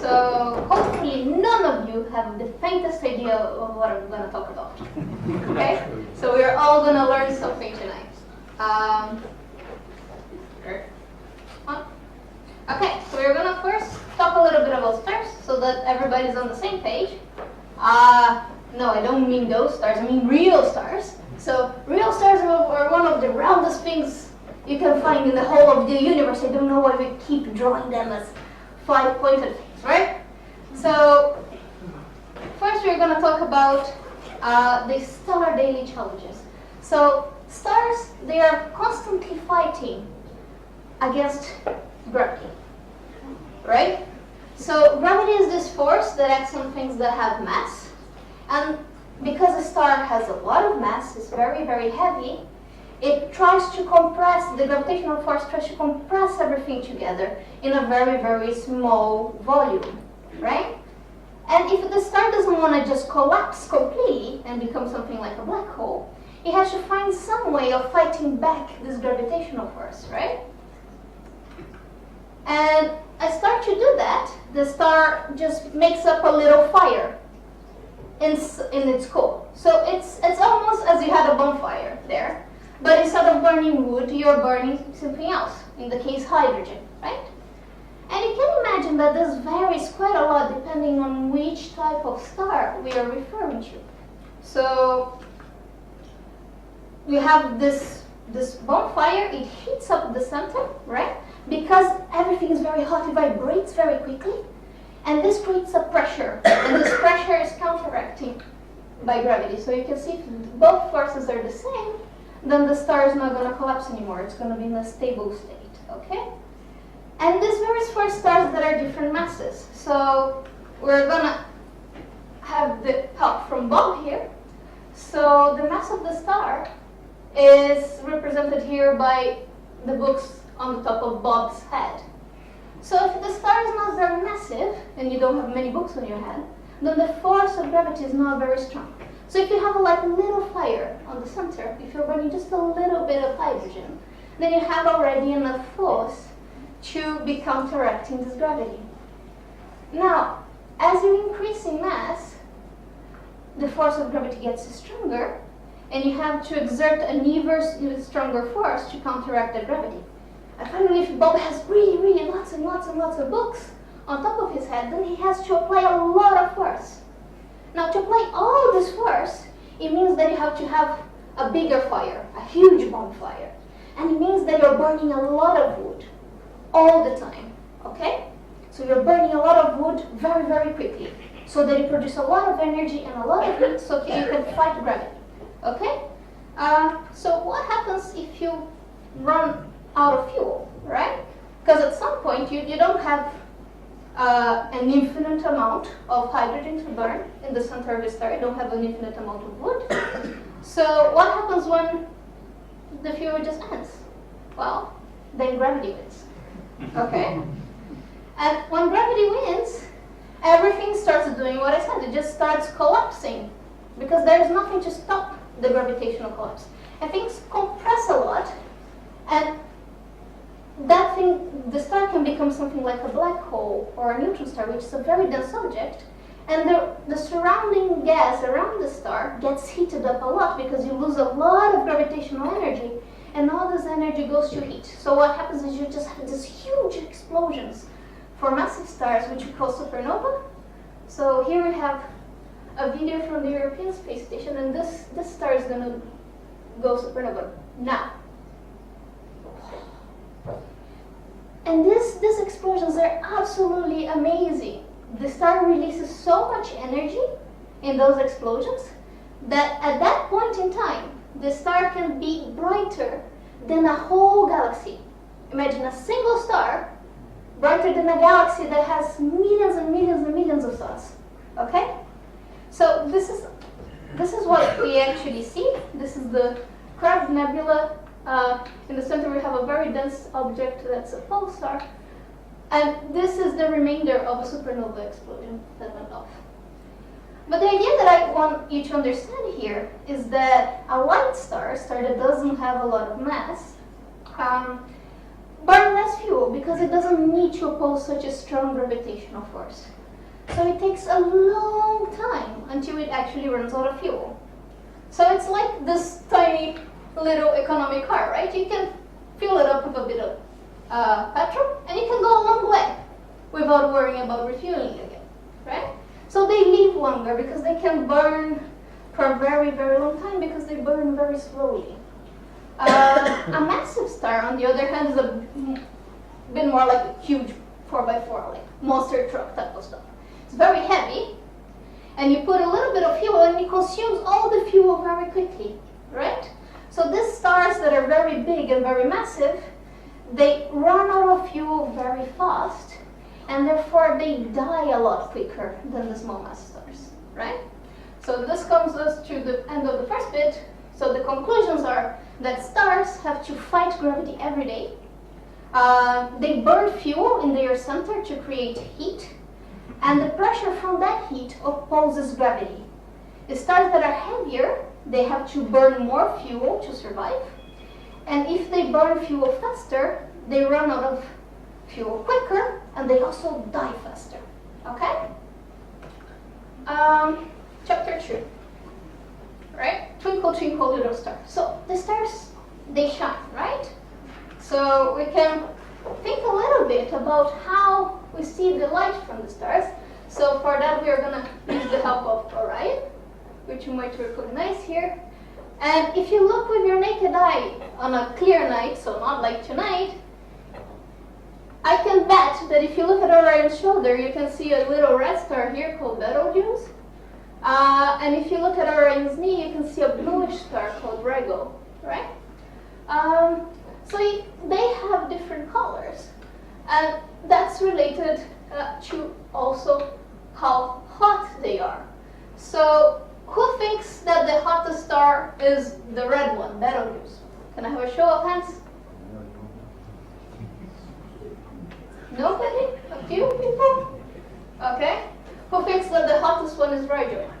So hopefully none of you have the faintest idea of what I'm going to talk about. Okay? So we're all going to learn something tonight. Okay, so we're going to first talk a little bit about stars so that everybody's on the same page. No, I don't mean those stars, I mean real stars. So real stars are one of the roundest things you can find in the whole of the universe. I don't know why we keep drawing them as 5-pointed things, right? So first we're going to talk about the stellar daily challenges. So stars, they are constantly fighting against gravity, right? So gravity is this force that acts on things that have mass, and because a star has a lot of mass, it's very, very heavy, it tries to compress, the gravitational force tries to compress everything together in a very, very small volume, right? And if the star doesn't want to just collapse completely and become something like a black hole, it has to find some way of fighting back this gravitational force, right? And a star to do that, the star just makes up a little fire in its core. So it's almost as you had a bonfire there, but instead of burning wood, you're burning something else, in the case hydrogen, right? And you can imagine that this varies quite a lot depending on which type of star we are referring to. So we have this bonfire, it heats up the center, right? Because everything is very hot, it vibrates very quickly, and this creates a pressure, and this pressure is counteracting by gravity. So you can see if both forces are the same, then the star is not going to collapse anymore, it's going to be in a stable state, okay? And this varies for stars that are different masses. So we're going to have the help from Bob here. So the mass of the star is represented here by the books on the top of Bob's head. So if the star is not very massive, and you don't have many books on your head, then the force of gravity is not very strong. So if you have like a little fire on the center, if you're burning just a little bit of hydrogen, then you have already enough force to be counteracting this gravity. Now, as you increase in mass, the force of gravity gets stronger, and you have to exert an even stronger force to counteract the gravity. And finally, if Bob has really, really lots and lots and lots of books on top of his head, then he has to apply a lot of force. Now, to apply all this force, it means that you have to have a bigger fire, a huge bonfire. And it means that you're burning a lot of wood all the time, okay? So you're burning a lot of wood very, very quickly, so that you produce a lot of energy and a lot of heat so you can fight gravity, okay? So what happens if you run out of fuel, right? Because at some point you don't have an infinite amount of hydrogen to burn in the center of the star. You don't have an infinite amount of wood. So what happens when the fuel just ends? Well, then gravity wins, okay? And when gravity wins, everything starts doing what I said. It just starts collapsing because there's nothing to stop the gravitational collapse. And things compress a lot, and that thing, the star can become something like a black hole or a neutron star, which is a very dense object, and the surrounding gas around the star gets heated up a lot because you lose a lot of gravitational energy, and all this energy goes to heat. So what happens is you just have these huge explosions for massive stars, which we call supernova. So here we have a video from the European Space Station, and this star is going to go supernova now. And these explosions are absolutely amazing. The star releases so much energy in those explosions that at that point in time, the star can be brighter than a whole galaxy. Imagine a single star brighter than a galaxy that has millions and millions and millions of stars. Okay? So this is what we actually see. This is the Crab Nebula. In the center we have a very dense object that's a pulsar, and this is the remainder of a supernova explosion that went off. But the idea that I want you to understand here is that a light star, a star that doesn't have a lot of mass, burn less fuel because it doesn't need to oppose such a strong gravitational force. So it takes a long time until it actually runs out of fuel. So it's like this tiny little economy car, right? You can fill it up with a bit of petrol, and you can go a long way without worrying about refueling again, right? So they live longer because they can burn for a very, very long time because they burn very slowly. A massive star, on the other hand, is a bit more like a huge 4x4, like monster truck type of stuff. It's very heavy, and you put a little bit of fuel and it consumes all the fuel very quickly, right? So these stars that are very big and very massive, they run out of fuel very fast, and therefore they die a lot quicker than the small mass stars, right? So this comes us to the end of the first bit. So the conclusions are that stars have to fight gravity every day. They burn fuel in their center to create heat, and the pressure from that heat opposes gravity. The stars that are heavier, they have to burn more fuel to survive, and if they burn fuel faster, they run out of fuel quicker, and they also die faster. Okay? Chapter 2. Right? Twinkle, twinkle, little star. So the stars, they shine, right? So we can think a little bit about how we see the light from the stars. So for that, we are going to use the help of Orion, which you might recognize here. And if you look with your naked eye on a clear night, so not like tonight, I can bet that if you look at Orion's shoulder, you can see a little red star here called Betelgeuse. And if you look at Orion's knee, you can see a bluish star called Rigel, right? So they have different colors, and that's related to also how hot they are. So who thinks that the hottest star is the red one, Betelgeuse? Can I have a show of hands? Nobody? A few people? Okay. Who thinks that the hottest one is Rigel?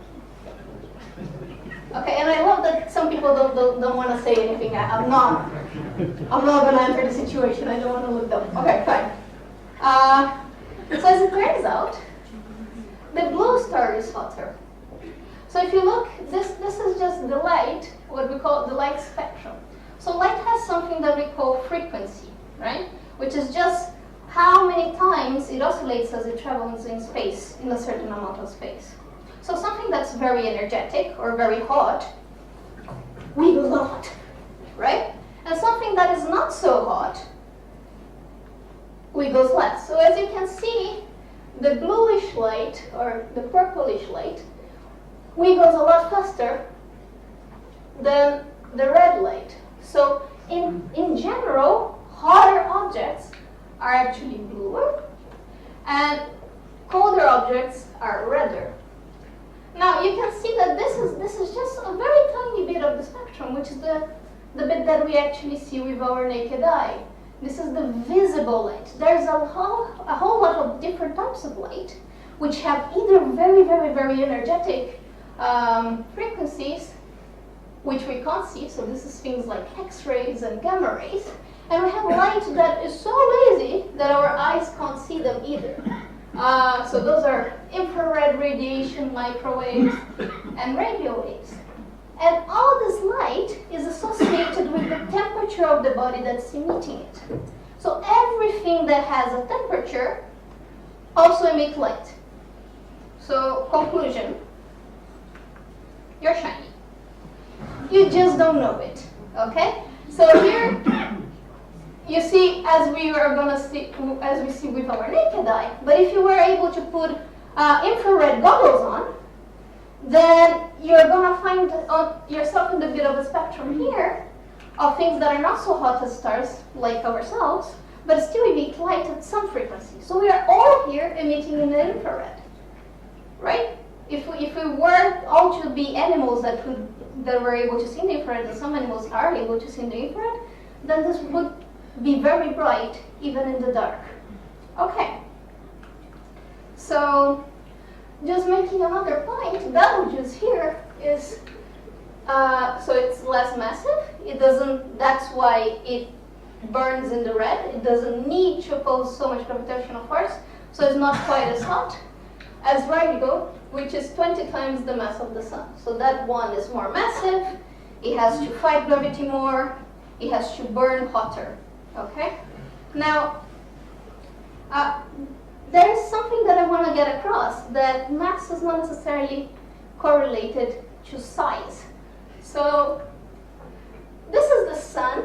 Okay, and I love that some people don't want to say anything. I'm not going to enter the situation. I don't want to look dumb. Okay, fine. So as it turns out, the blue star is hotter. So if you look, this is just the light, what we call the light spectrum. So light has something that we call frequency, right? Which is just how many times it oscillates as it travels in space, in a certain amount of space. So something that's very energetic or very hot wiggles a lot, right? And something that is not so hot wiggles less. So as you can see, the bluish light or the purplish light wiggles a lot faster than the red light. So in general, hotter objects are actually bluer, and colder objects are redder. Now you can see that this is just a very tiny bit of the spectrum, which is the bit that we actually see with our naked eye. This is the visible light. There's a whole lot of different types of light, which have either very, very, very energetic frequencies, which we can't see. So this is things like X-rays and gamma rays. And we have light that is so lazy that our eyes can't see them either. So those are infrared radiation, microwaves, and radio waves. And all this light is associated with the temperature of the body that's emitting it. So everything that has a temperature also emits light. So conclusion, you're shiny. You just don't know it, okay? So here, you see, as we see with our naked eye, but if you were able to put infrared goggles on, then you're going to find yourself in a bit of a spectrum here of things that are not so hot as stars, like ourselves, but still emit light at some frequency. So we are all here emitting in the infrared, right? If we were all to be animals that were able to see in the infrared, and some animals are able to see in the infrared, then this would be very bright, even in the dark. Okay. So, just making another point, Betelgeuse here is, so it's less massive. It doesn't, that's why it burns in the red. It doesn't need to oppose so much gravitational force, so it's not quite as hot. as Rygo, which is 20 times the mass of the sun. So that one is more massive, it has to fight gravity more, it has to burn hotter, okay? Now, there is something that I want to get across, that mass is not necessarily correlated to size. So, this is the sun.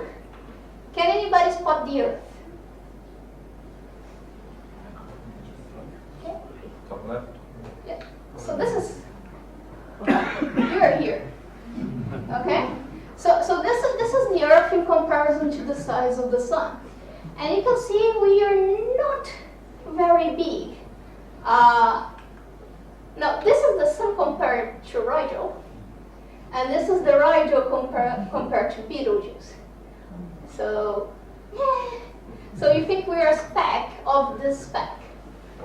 Can anybody spot the Earth? Okay. Top left. Yeah. So this is, you're here. Okay? So this is the Earth in comparison to the size of the sun. And you can see we are not very big. Now this is the sun compared to Rigel. And this is the Rigel compared to Betelgeuse. So, yeah. So you think we're a speck of this speck.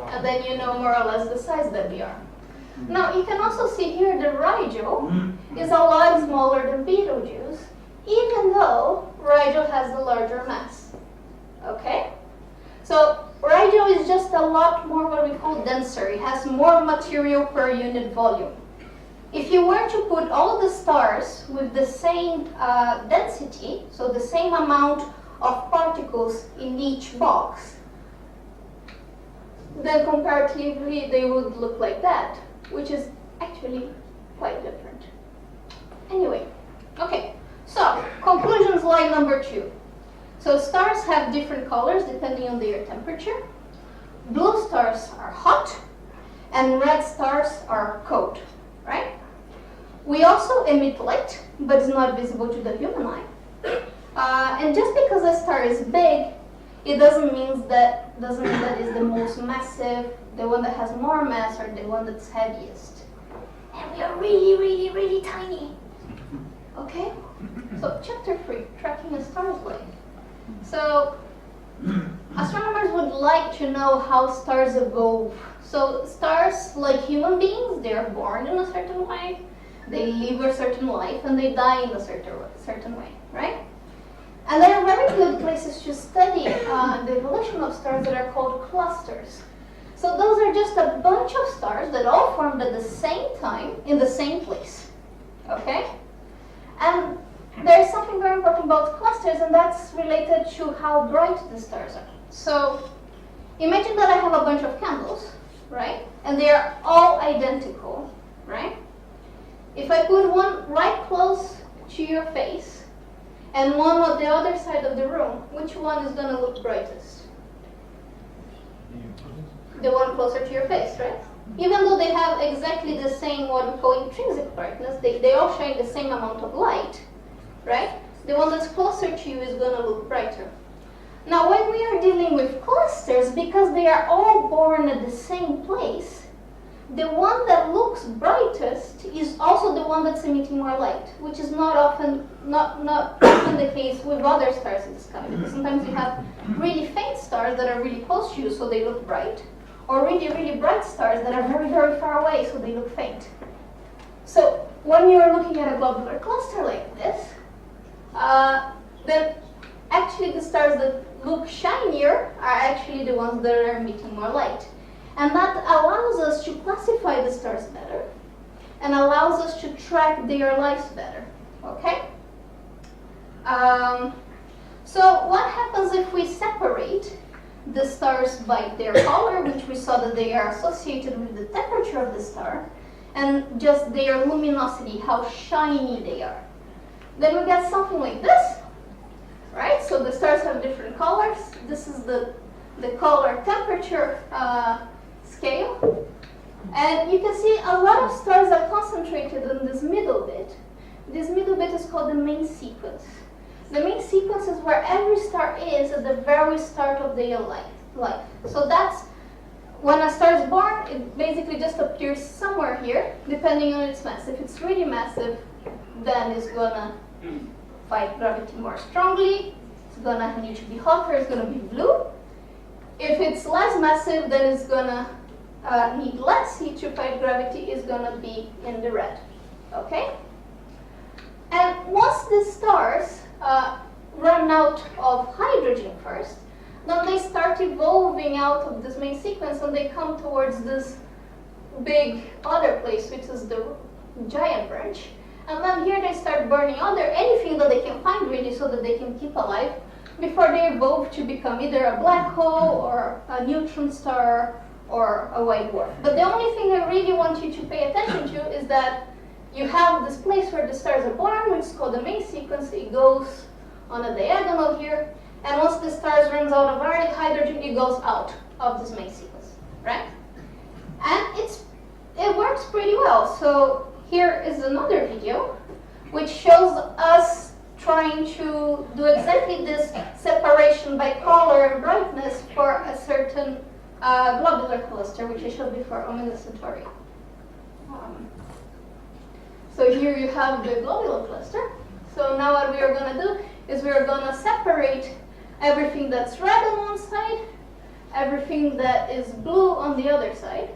And then you know more or less the size that we are. Now you can also see here the Rigel is a lot smaller than Betelgeuse, even though Rigel has a larger mass. Okay? So Rigel is just a lot more what we call denser. It has more material per unit volume. If you were to put all the stars with the same density, so the same amount of particles in each box, then comparatively they would look like that, which is actually quite different. Anyway, okay, so conclusion slide number 2. So stars have different colors depending on their temperature. Blue stars are hot, and red stars are cold, right? We also emit light, but it's not visible to the human eye. And just because a star is big, it doesn't mean that it's the most massive, the one that has more mass, or the one that's heaviest. And we are really, really, really tiny. Okay? So chapter 3, tracking a star's light. So astronomers would like to know how stars evolve. So stars, like human beings, they are born in a certain way, they live a certain life, and they die in a certain way, right? And there are very good places to study the evolution of stars that are called clusters. So those are just a bunch of stars that all formed at the same time in the same place, okay? And there's something very important about clusters, and that's related to how bright the stars are. So imagine that I have a bunch of candles, right? And they are all identical, right? If I put one right close to your face and one on the other side of the room, which one is going to look brightest? The one closer to your face, right? Even though they have exactly the same what we call intrinsic brightness, they all shine the same amount of light, right? The one that's closer to you is going to look brighter. Now, when we are dealing with clusters, because they are all born at the same place, the one that looks brightest is also the one that's emitting more light, which is not often the case with other stars in the sky. Because sometimes you have really faint stars that are really close to you, so they look bright, or really, really bright stars that are very, very far away, so they look faint. So when you're looking at a globular cluster like this, then actually the stars that look shinier are actually the ones that are emitting more light. And that allows us to classify the stars better and allows us to track their lives better, okay? So what happens if we separate the stars by their color, which we saw that they are associated with the temperature of the star, and just their luminosity, how shiny they are? Then we get something like this, right? So the stars have different colors. This is the color temperature scale. And you can see a lot of stars are concentrated in this middle bit. This middle bit is called the main sequence. The main sequence is where every star is at the very start of their life. So that's when a star is born, it basically just appears somewhere here, depending on its mass. If it's really massive, then it's gonna fight gravity more strongly. It's gonna need to be hotter, it's gonna be blue. If it's less massive, then it's gonna need less heat to fight gravity, is gonna be in the red, okay? And once the stars run out of hydrogen first, then they start evolving out of this main sequence and they come towards this big other place, which is the giant branch. And then here they start burning anything that they can find really so that they can keep alive before they evolve to become either a black hole or a neutron star or a white dwarf. But the only thing I really want you to pay attention to is that you have this place where the stars are born, which is called the main sequence. It goes on a diagonal here, and once the stars runs out of hydrogen, it goes out of this main sequence, right? And it works pretty well. So here is another video which shows us trying to do exactly this separation by color and brightness for a certain globular cluster, which I showed before on Nina Sartorio. So here you have the globular cluster. So now what we are going to do is we are going to separate everything that's red on one side, everything that is blue on the other side.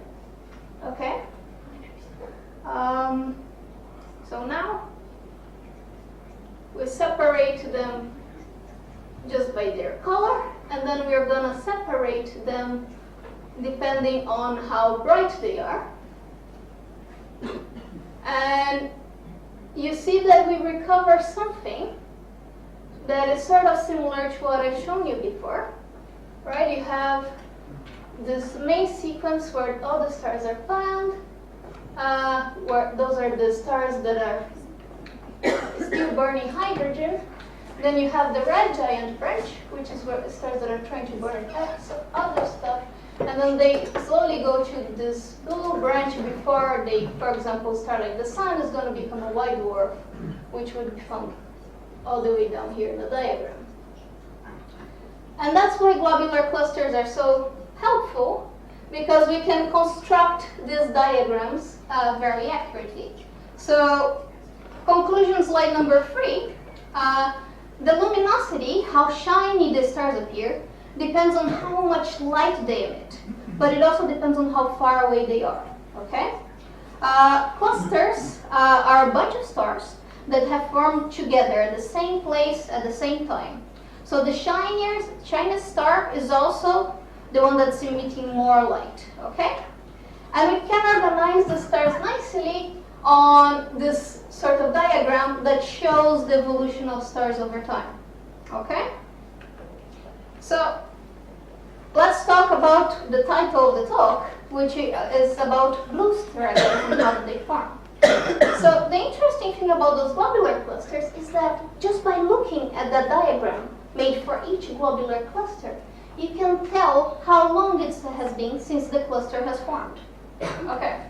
Okay? So now we separate them just by their color, and then we are going to separate them depending on how bright they are. And you see that we recover something that is sort of similar to what I've shown you before, right? You have this main sequence where all the stars are found, where those are the stars that are still burning hydrogen. Then you have the red giant branch, which is where the stars that are trying to burn other stuff. And then they slowly go to this blue branch before they, for example, start like the sun is going to become a white dwarf, which would be found all the way down here in the diagram. And that's why globular clusters are so helpful, because we can construct these diagrams very accurately. So conclusion slide number 3, the luminosity, how shiny the stars appear, depends on how much light they emit, but it also depends on how far away they are, okay? Clusters are a bunch of stars that have formed together at the same place at the same time. So the shiniest star is also the one that's emitting more light, okay? And we can organize the stars nicely on this sort of diagram that shows the evolution of stars over time, okay? So let's talk about the title of the talk, which is about blue stragglers and how they form. So the interesting thing about those globular clusters is that just by looking at the diagram made for each globular cluster, you can tell how long it has been since the cluster has formed. Okay.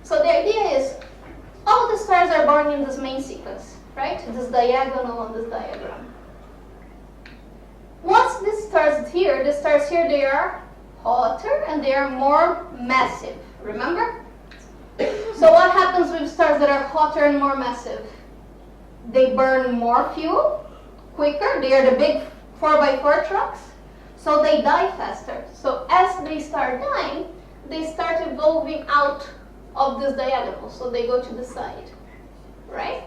So the idea is all the stars are born in this main sequence, right? This diagonal on this diagram. Once the stars here, they are hotter and they are more massive, remember? So what happens with stars that are hotter and more massive? They burn more fuel quicker. They are the big 4x4 trucks, so they die faster. So as they start dying, they start evolving out of this diagonal, so they go to the side, right?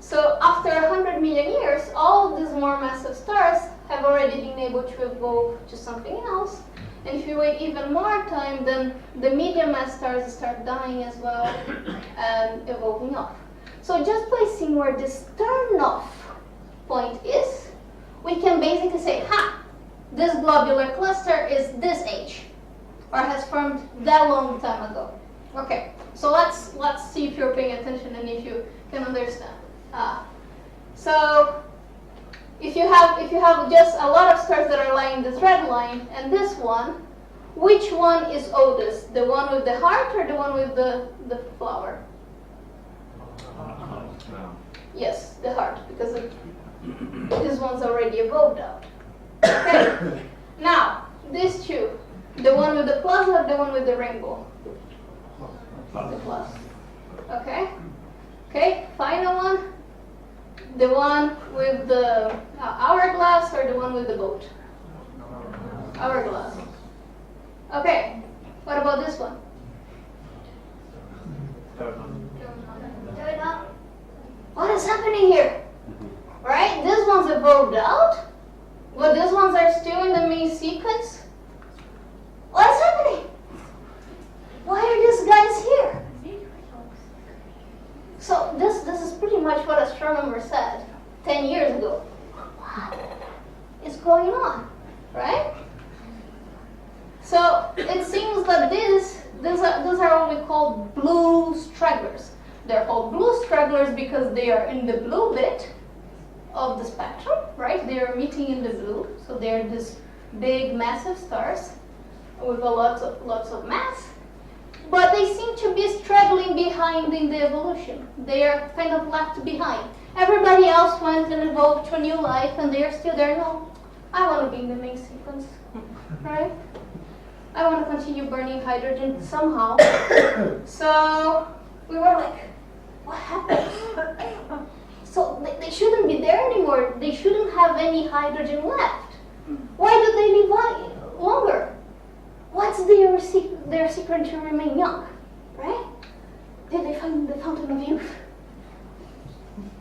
So after 100 million years, all these more massive stars have already been able to evolve to something else. And if you wait even more time, then the medium mass stars start dying as well and evolving off. So just by seeing where this turn-off point is, we can basically say, ha, this globular cluster is this age, or has formed that long time ago. Okay, so let's see if you're paying attention and if you can understand. So if you have just a lot of stars that are lying this red line and this one, which one is oldest? The one with the heart or the one with the flower? Yes, the heart, because this one's already evolved out. Okay. Now, these two, the one with the plus or the one with the rainbow? The plus. Okay. Okay, final one. The one with the hourglass or the one with the boat? Hourglass. Okay, what about this one? What is happening here? Right, these ones evolved out, but these ones are still in the main sequence. What's happening? of the spectrum, right? They're emitting in the blue, so they're these big, massive stars with lots of mass. But they seem to be struggling behind in the evolution. They are kind of left behind. Everybody else went and evolved to a new life, and they are still there. No, I want to be in the main sequence, right? I want to continue burning hydrogen somehow. So we were like, what happened? So they shouldn't be there anymore. They shouldn't have any hydrogen left. Why do they live longer? What's their secret to remain young, right? Did they find the fountain of youth,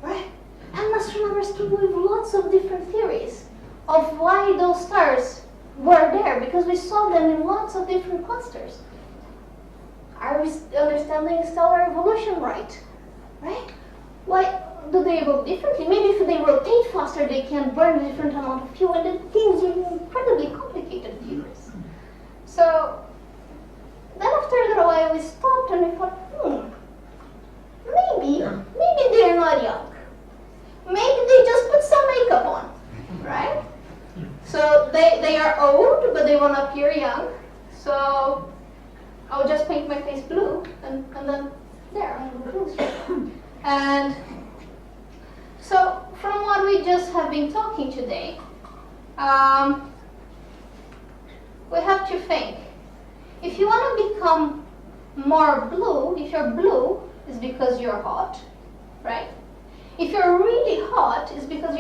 right? And astronomers came with lots of different theories of why those stars were there, because we saw them in lots of different clusters. Are we understanding stellar evolution right? Right? Why do they evolve differently? Maybe if they rotate faster, they can burn a different amount of fuel, and it gives you incredibly complicated theories. So then after a little while we stopped and we thought, maybe they're not young. Maybe they just put some makeup on, right? So they are old, but they want to appear young. So I'll just paint my face blue, and then there, I'm blue. And so from what we just have been talking today, we have to think. If you want to become more blue, if you're blue, it's because you're hot, right? If you're really hot, it's because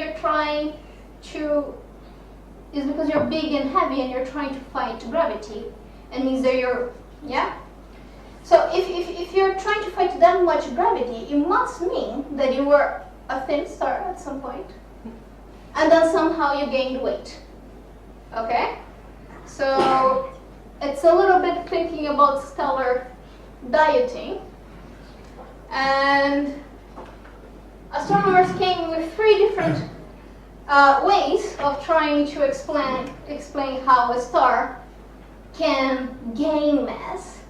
you're big and heavy and you're trying to fight gravity. And means that you're, yeah? So if you're trying to fight that much gravity, it must mean that you were a thin star at some point, and then somehow you gained weight, okay? So it's a little bit thinking about stellar dieting, and astronomers came with 3 different ways of trying to explain how a star can gain mass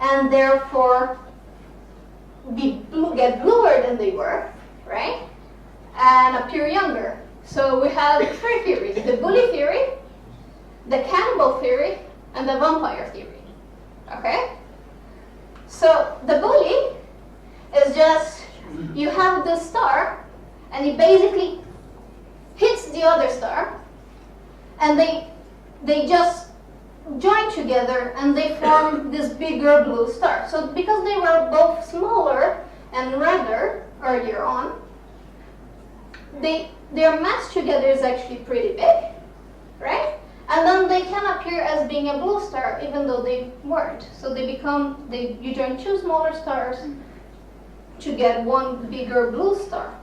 and therefore get bluer than they were, right? And appear younger. So we have 3 theories: the bully theory, the cannibal theory, and the vampire theory. Okay? So the bully is just, you have the star and it basically hits the other star, and they just join together and they form this bigger blue star. So because they were both smaller and redder earlier on, their mass together is actually pretty big, right? And then they can appear as being a blue star even though they weren't. So you join 2 smaller stars to get 1 bigger blue star.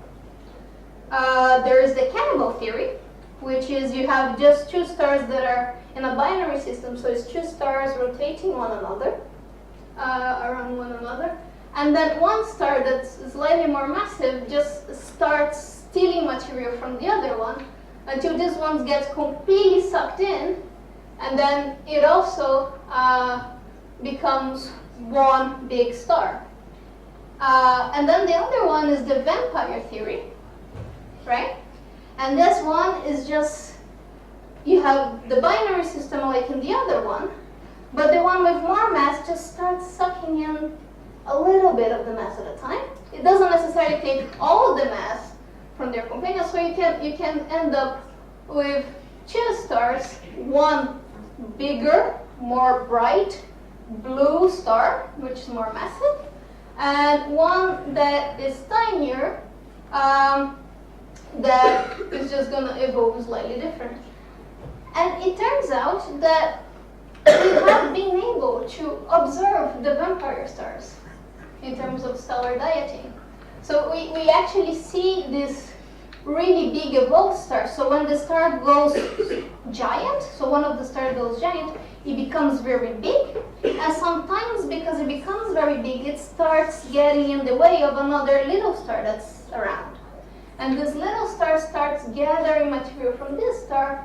There is the cannibal theory, which is you have just 2 stars that are in a binary system, so it's 2 stars rotating one another, around one another, and then 1 star that's slightly more massive just starts stealing material from the other one until this one gets completely sucked in, and then it also becomes 1 big star. And then the other one is the vampire theory, right? And this one is just, you have the binary system like in the other one, but the one with more mass just starts sucking in a little bit of the mass at a time. It doesn't necessarily take all the mass from their companions, so you can end up with 2 stars, 1 bigger, more bright blue star, which is more massive, and 1 that is tinier, that is just going to evolve slightly different. And it turns out that we have been able to observe the vampire stars in terms of stellar dieting. So we actually see this really big evolved star. So when the star goes giant, so one of the stars goes giant, it becomes very big, and sometimes because it becomes very big, it starts getting in the way of another little star that's around. And this little star starts gathering material from this star.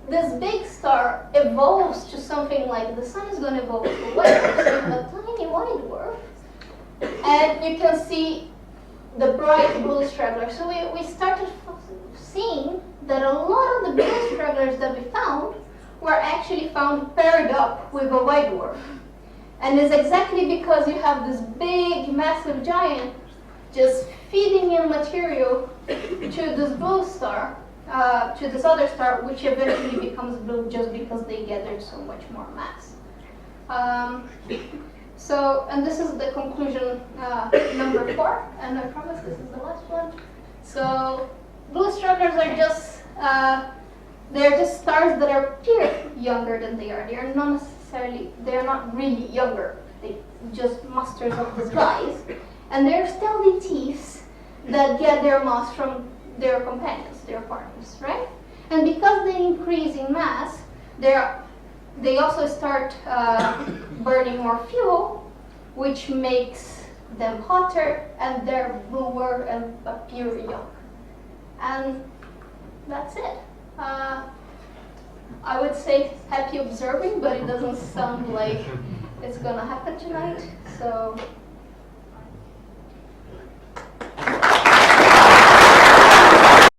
This big star evolves to something like the sun is going to evolve to a white dwarf, so you have a tiny white dwarf. And you can see the bright blue straggler. So we started seeing that a lot of the blue stragglers that we found were actually found paired up with a white dwarf. And it's exactly because you have this big, massive giant just feeding in material to this blue star, to this other star, which eventually becomes blue just because they gathered so much more mass. And this is the conclusion number 4, and I promise this is the last one. So blue stragglers are just, they're just stars that appear younger than they are. They are not necessarily, they're not really younger. They just masters of the skies. And they're stealthy thieves that get their mass from their companions, their partners, right? And because they increase in mass, they also start burning more fuel, which makes them hotter, and they're bluer and appear young. And that's it. I would say happy observing, but it doesn't sound like it's gonna happen tonight. So